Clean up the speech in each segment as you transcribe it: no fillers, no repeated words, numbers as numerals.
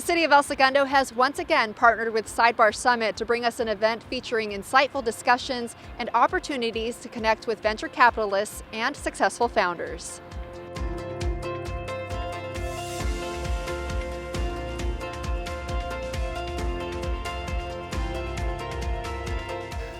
City of El Segundo has once again partnered with Sidebar Summit to bring us an event featuring insightful discussions and opportunities to connect with venture capitalists and successful founders.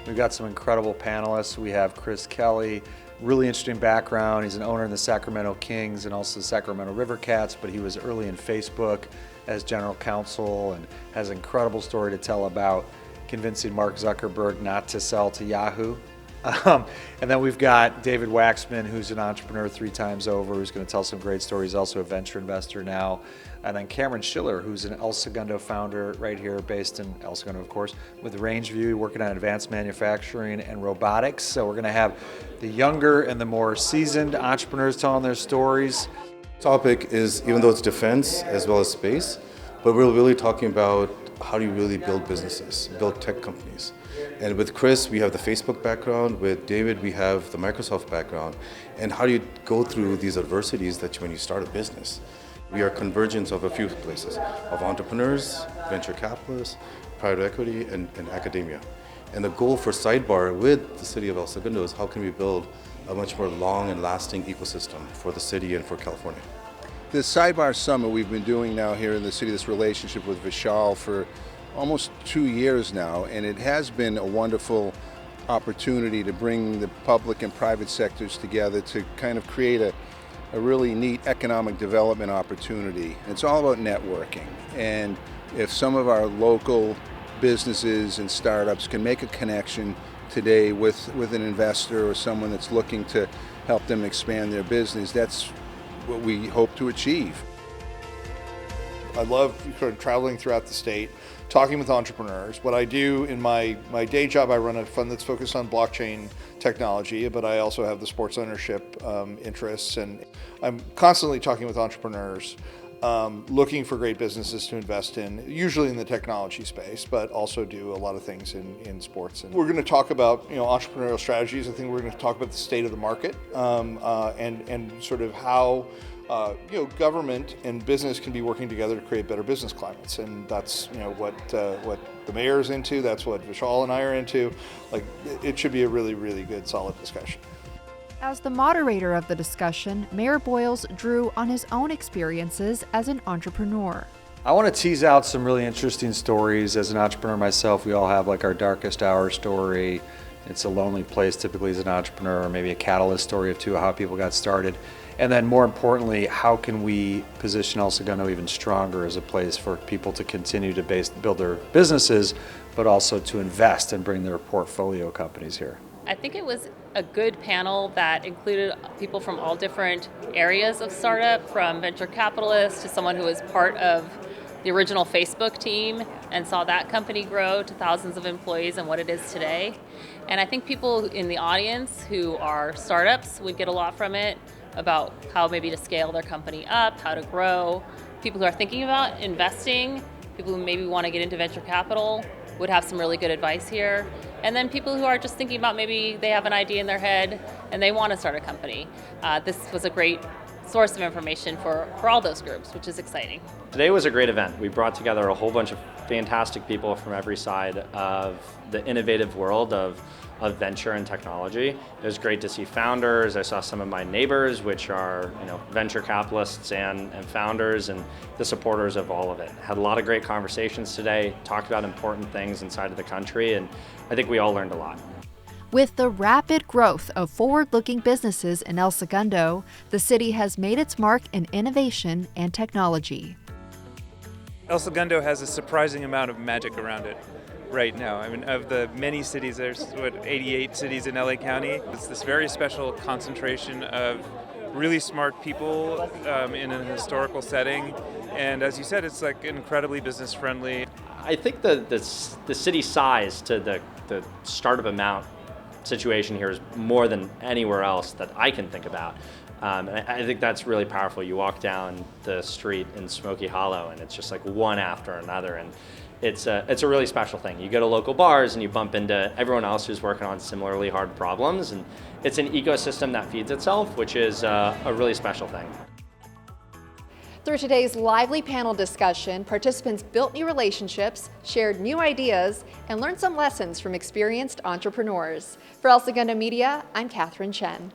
We've got some incredible panelists. We have Chris Kelly, really interesting background. He's an owner in the Sacramento Kings and also the Sacramento River Cats, but he was early in Facebook as general counsel and has an incredible story to tell about convincing Mark Zuckerberg not to sell to Yahoo. And then we've got David Waxman, who's an entrepreneur 3 times over, who's going to tell some great stories, also a venture investor now. And then Cameron Schiller, who's an El Segundo founder right here, based in El Segundo, of course, with Rangeview, working on advanced manufacturing and robotics. So we're going to have the younger and the more seasoned entrepreneurs telling their stories. Topic is, even though it's defense as well as space, but we're really talking about how do you really build businesses, build tech companies. And with Chris, we have the Facebook background. With David, we have the Microsoft background. And how do you go through these adversities that when you start a business? We are convergence of a few places, of entrepreneurs, venture capitalists, private equity, and academia. And the goal for Sidebar with the City of El Segundo is how can we build a much more long and lasting ecosystem for the city and for California. The Sidebar Summit we've been doing now here in the city, this relationship with Vishal for almost 2 years now, and it has been a wonderful opportunity to bring the public and private sectors together to kind of create a really neat economic development opportunity. It's all about networking, and if some of our local businesses and startups can make a connection today with an investor or someone that's looking to help them expand their business, that's what we hope to achieve. I love sort of traveling throughout the state, talking with entrepreneurs. What I do in my day job, I run a fund that's focused on blockchain technology, but I also have the sports ownership interests, and I'm constantly talking with entrepreneurs, looking for great businesses to invest in, usually in the technology space, but also do a lot of things in sports. And we're going to talk about entrepreneurial strategies. I think we're going to talk about the state of the market and sort of how government and business can be working together to create better business climates, and that's what the mayor is into. That's what Vishal and I are into. Like, it should be a really, really good, solid discussion. As the moderator of the discussion, Mayor Boyles drew on his own experiences as an entrepreneur. I want to tease out some really interesting stories. As an entrepreneur myself, we all have like our darkest hour story. It's a lonely place typically as an entrepreneur, or maybe a catalyst story of how people got started. And then more importantly, how can we position El Segundo even stronger as a place for people to continue to build their businesses, but also to invest and bring their portfolio companies here? I think it was a good panel that included people from all different areas of startup, from venture capitalists to someone who was part of the original Facebook team and saw that company grow to thousands of employees and what it is today. And I think people in the audience who are startups would get a lot from it, about how maybe to scale their company up, how to grow. People who are thinking about investing, people who maybe want to get into venture capital would have some really good advice here. And then people who are just thinking about maybe they have an idea in their head and they want to start a company. This was a great source of information for all those groups, which is exciting. Today was a great event. We brought together a whole bunch of fantastic people from every side of the innovative world of venture and technology. It was great to see founders. I saw some of my neighbors, which are venture capitalists and founders, and the supporters of all of it. Had a lot of great conversations today, talked about important things inside of the country, and I think we all learned a lot. With the rapid growth of forward-looking businesses in El Segundo, the city has made its mark in innovation and technology. El Segundo has a surprising amount of magic around it right now. I mean, of the many cities, there's 88 cities in LA County. It's this very special concentration of really smart people in a historical setting. And as you said, it's like incredibly business friendly. I think the city size to the startup amount situation here is more than anywhere else that I can think about. And I think that's really powerful. You walk down the street in Smoky Hollow and it's just like one after another, and it's a really special thing. You go to local bars and you bump into everyone else who's working on similarly hard problems, and it's an ecosystem that feeds itself, which is a really special thing. Through today's lively panel discussion, participants built new relationships, shared new ideas, and learned some lessons from experienced entrepreneurs. For El Segundo Media, I'm Katherine Chen.